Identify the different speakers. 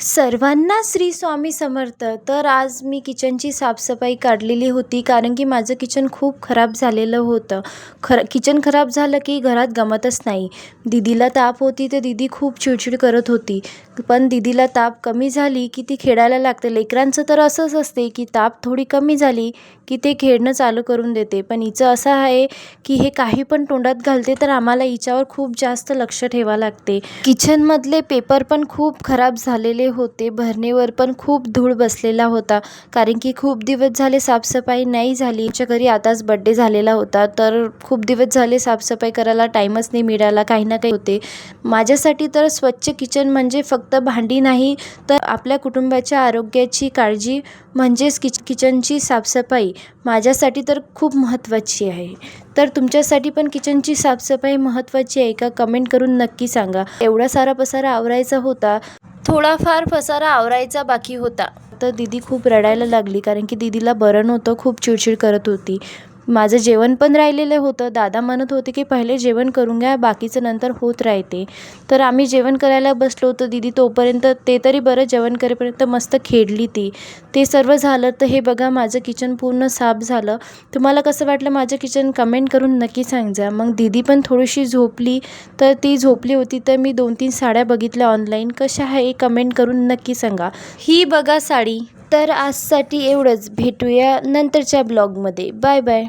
Speaker 1: सर्वांना श्री स्वामी समर्थ. तर आज मी किचनची साफसफाई काढलेली होती, कारण की माझं किचन खूप खराब झालेलं होतं. किचन खराब झालं की घरात गमतच नाही. दीदीला ताप होती तर दीदी खूप चिडचिड करत होती. पण दीदीला ताप कमी झाली की ती खेळायला लागते. लेकरांचं तर असंच असते की ताप थोडी कमी झाली की ते खेळणं चालू करून देते. पण हिचं असं आहे की हे काही पण तोंडात घालते, तर आम्हाला हिच्यावर खूप जास्त लक्ष ठेवावं लागते. किचनमधले पेपर पण खूप खराब झालेले होते. भरणीवर पण खूप धूळ बसलेला होता, कारण की खूप दिवस झाले साफसफाई नाही झाली. आमच्या घरी आताच बड्डे झालेला होता, तर खूप दिवस झाले साफसफाई करायला टाईमच नाही मिळाला. काही ना काही होते. माझ्यासाठी तर स्वच्छ किचन म्हणजे फक्त भांडी नाही, तर आपल्या कुटुंबाच्या आरोग्याची काळजी म्हणजेच किचनची साफसफाई माझ्यासाठी तर खूप महत्त्वाची आहे. तर तुमच्यासाठी पण किचनची साफसफाई महत्त्वाची आहे का? कमेंट करून नक्की सांगा. एवढा सारा पसारा आवरायचा होता, थोडाफार पसारा आवरायचा बाकी होता. तर दीदी खूप रडायला लागली, कारण की दीदीला बरं नव्हतं, खूप चिडचिड करत होती. माझं जेवण पण राहिलेलं होतं. दादा म्हणत होते की पहिले जेवण करून घ्या, बाकीचं नंतर होत राहते. तर आम्ही जेवण करायला बसलो होतो. दीदी तोपर्यंत ते तरी बरं जेवण करेपर्यंत मस्त खेळली ती. ते सर्व झालं तर हे बघा माझं किचन पूर्ण साफ झालं. तुम्हाला कसं वाटलं माझं किचन? कमेंट करून नक्की सांगा. मग दीदी पण थोडीशी झोपली, तर ती झोपली होती तर मी 2-3 साड्या बघितल्या ऑनलाईन. कशा आहे कमेंट करून नक्की सांगा. ही बघा साडी. तर आजसाठी एवढंच. भेटूया नंतरच्या ब्लॉगमध्ये. Bye bye.